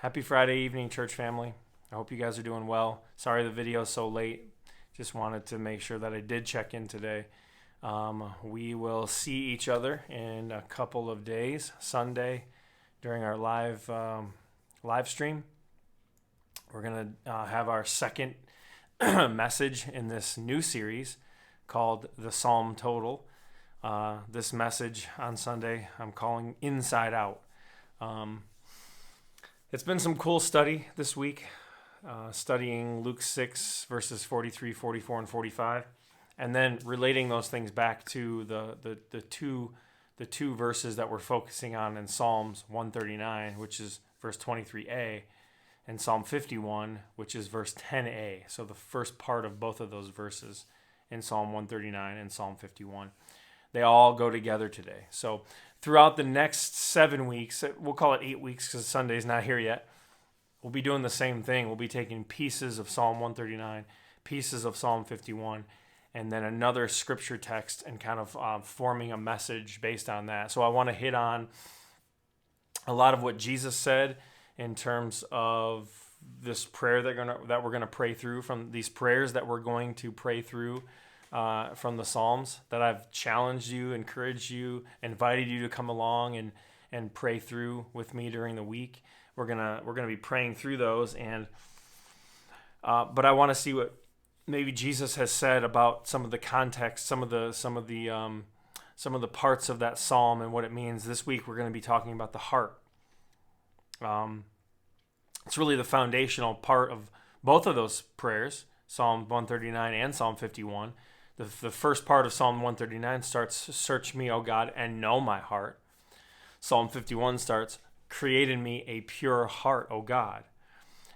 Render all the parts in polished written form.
Happy Friday evening, church family. I hope you guys are doing well. Sorry the video is so late. Just wanted to make sure that I did check in today. We will see each other in a couple of days, Sunday, during our live stream. We're going to have our second message in this new series called the Psalm Total. This message on Sunday I'm calling Inside Out. It's been some cool study this week, studying Luke 6 verses 43, 44, and 45, and then relating those things back to the two verses that we're focusing on in Psalms 139, which is verse 23a, and Psalm 51, which is verse 10a. So the first part of both of those verses in Psalm 139 and Psalm 51. They all go together today. So throughout the next 7 weeks, we'll call it 8 weeks because Sunday's not here yet, we'll be doing the same thing. We'll be taking pieces of Psalm 139, pieces of Psalm 51, and then another scripture text and kind of forming a message based on that. So I want to hit on a lot of what Jesus said in terms of this prayer that we're gonna pray through, from these prayers that we're going to pray through from the Psalms that I've challenged you, encouraged you, invited you to come along and pray through with me during the week. We're gonna be praying through those, and but I want to see what maybe Jesus has said about some of the context, some of the parts of that psalm and what it means. This week we're going to be talking about the heart. It's really the foundational part of both of those prayers, Psalm 139 and Psalm 51. The first part of Psalm 139 starts, "Search me, O God, and know my heart." Psalm 51 starts, "Create in me a pure heart, O God."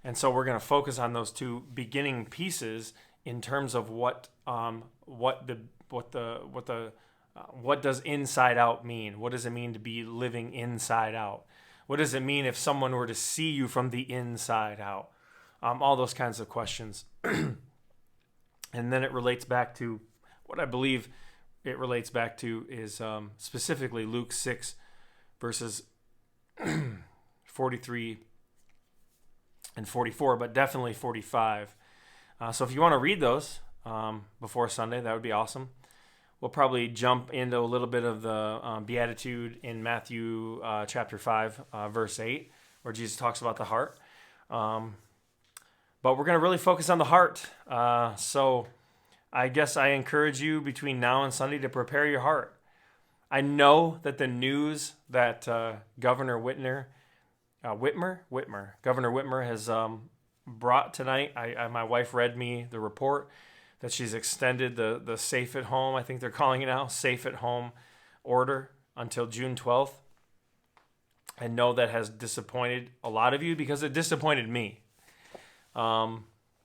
And so we're going to focus on those two beginning pieces in terms of what does inside out mean? What does it mean to be living inside out? What does it mean if someone were to see you from the inside out? All those kinds of questions. And then it relates back to what I believe it relates back to is specifically Luke 6 verses 43 and 44, but definitely 45. So if you want to read those before Sunday, that would be awesome. We'll probably jump into a little bit of the Beatitude in Matthew chapter 5, verse 8, where Jesus talks about the heart. But we're going to really focus on the heart. So I guess I encourage you between now and Sunday to prepare your heart. I know that the news that Governor Whitmer has brought tonight, my wife read me the report that she's extended the safe at home, I think they're calling it now, safe at home order until June 12th. I know that has disappointed a lot of you because it disappointed me.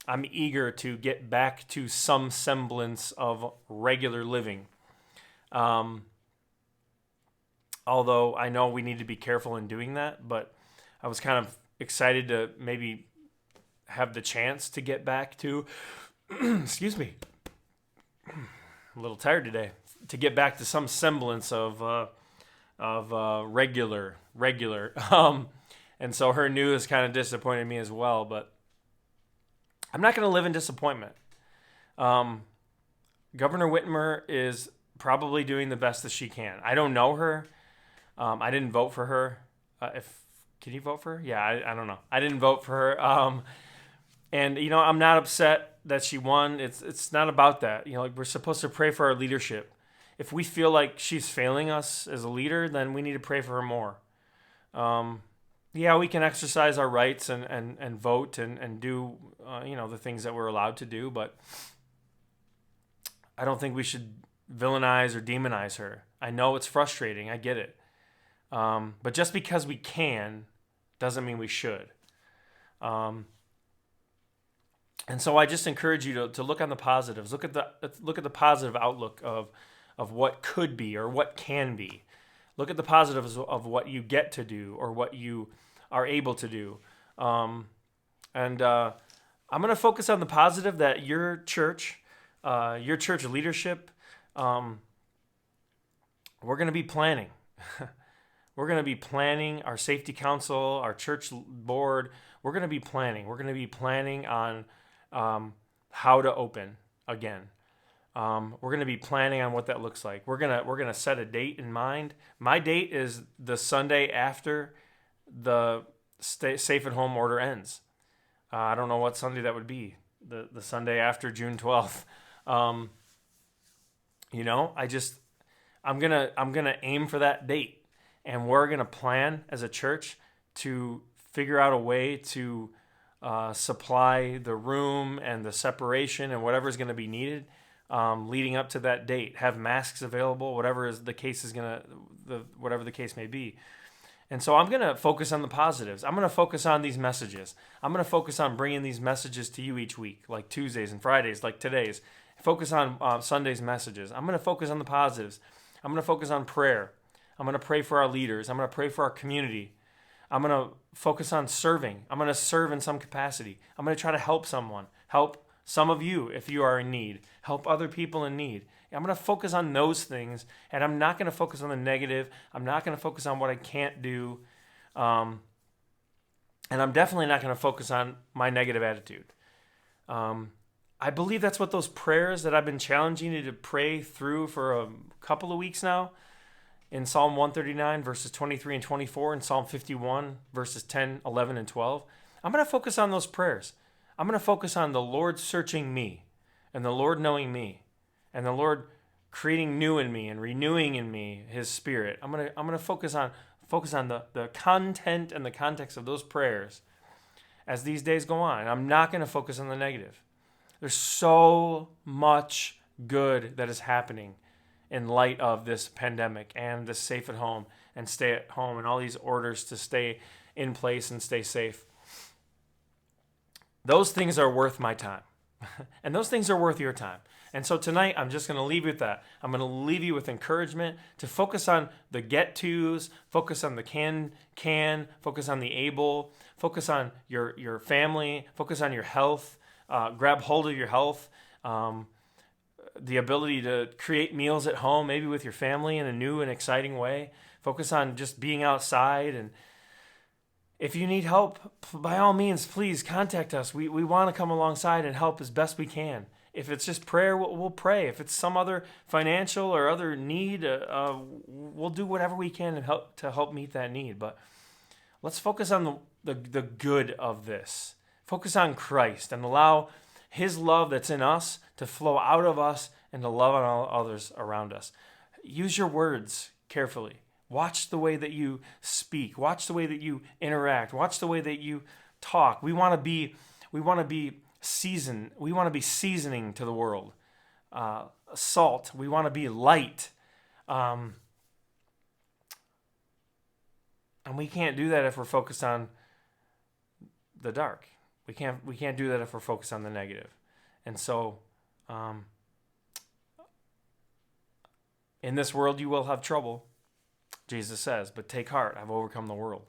I'm eager to get back to some semblance of regular living. Although I know we need to be careful in doing that, but I was kind of excited to maybe have the chance to get back to, excuse me, I'm a little tired today, to get back to some semblance of regular. And so her news kind of disappointed me as well, but I'm not going to live in disappointment. Governor Whitmer is probably doing the best that she can. I don't know her. I didn't vote for her. Can you vote for her? Yeah, I don't know. I didn't vote for her. And I'm not upset that she won. It's not about that. Like, we're supposed to pray for our leadership. If we feel like she's failing us as a leader, then we need to pray for her more. Yeah, we can exercise our rights and vote and do the things that we're allowed to do, but I don't think we should villainize or demonize her. I know it's frustrating. I get it. But just because we can doesn't mean we should. And so I just encourage you to look on the positives. Look at the positive outlook of what could be or what can be. Look at the positives of what you get to do or what you are able to do. And I'm going to focus on the positive that your church leadership, we're going to be planning. We're going to be planning our safety council, our church board. We're going to be planning. We're going to be planning on how to open again. We're going to be planning on what that looks like. We're gonna set a date in mind. My date is the Sunday after the safe at home order ends. I don't know what Sunday that would be. The Sunday after June 12th. I'm gonna aim for that date, and we're gonna plan as a church to figure out a way to supply the room and the separation and whatever's going to be needed leading up to that date. Have masks available, whatever the case may be. And so I'm going to focus on the positives. I'm going to focus on these messages. I'm going to focus on bringing these messages to you each week, like Tuesdays and Fridays, like today's. Focus on Sunday's messages. I'm going to focus on the positives. I'm going to focus on prayer. I'm going to pray for our leaders. I'm going to pray for our community. I'm going to focus on serving. I'm going to serve in some capacity. I'm going to try to help someone. Help some of you if you are in need. Help other people in need. I'm going to focus on those things, and I'm not going to focus on the negative. I'm not going to focus on what I can't do. And I'm definitely not going to focus on my negative attitude. I believe that's what those prayers that I've been challenging you to pray through for a couple of weeks now, in Psalm 139, verses 23 and 24, and Psalm 51, verses 10, 11, and 12. I'm going to focus on those prayers. I'm going to focus on the Lord searching me, and the Lord knowing me, and the Lord creating new in me and renewing in me His Spirit. I'm going to focus on the content and the context of those prayers as these days go on. And I'm not going to focus on the negative. There's so much good that is happening in light of this pandemic and the safe at home and stay at home and all these orders to stay in place and stay safe. Those things are worth my time. And those things are worth your time. And so tonight, I'm just going to leave you with that. I'm going to leave you with encouragement to focus on the get-tos, focus on the can, focus on the able, focus on your family, focus on your health, grab hold of your health, the ability to create meals at home, maybe with your family in a new and exciting way. Focus on just being outside. And if you need help, by all means, please contact us. We want to come alongside and help as best we can. If it's just prayer, we'll pray. If it's some other financial or other need, we'll do whatever we can to help meet that need. But let's focus on the good of this. Focus on Christ and allow His love that's in us to flow out of us and to love on all others around us. Use your words carefully. Watch the way that you speak. Watch the way that you interact. Watch the way that you talk. We want to be seasoned. We want to be seasoning to the world. Salt. We want to be light. And we can't do that if we're focused on the dark. We can't do that if we're focused on the negative. And so, in this world you will have trouble, Jesus says, but take heart, I've overcome the world.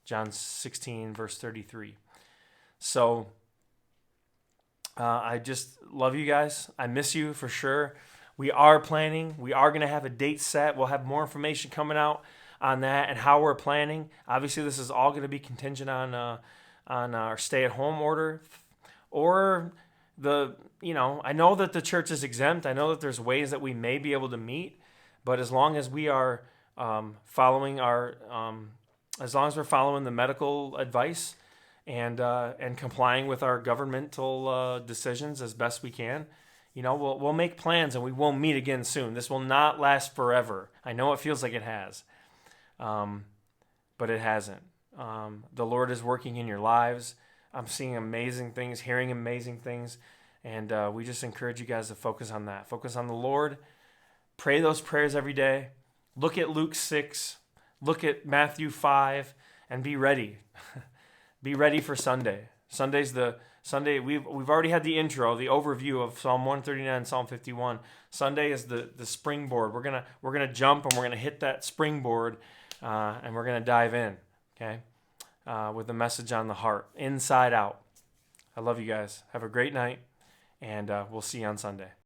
John 16, verse 33. So, I just love you guys. I miss you for sure. We are planning. We are going to have a date set. We'll have more information coming out on that and how we're planning. Obviously, this is all going to be contingent on our stay-at-home order, or I know that the church is exempt. I know that there's ways that we may be able to meet, but as long as we are following the medical advice and complying with our governmental decisions as best we can, we'll make plans and we will meet again soon. This will not last forever. I know it feels like it has, but it hasn't. The Lord is working in your lives. I'm seeing amazing things, hearing amazing things, and we just encourage you guys to focus on that. Focus on the Lord. Pray those prayers every day. Look at Luke 6. Look at Matthew 5, and be ready. Be ready for Sunday. Sunday's the Sunday. We've already had the intro, the overview of Psalm 139 and Psalm 51. Sunday is the springboard. We're gonna jump and we're gonna hit that springboard, and we're gonna dive in. Okay, with the message on the heart, inside out. I love you guys. Have a great night, and we'll see you on Sunday.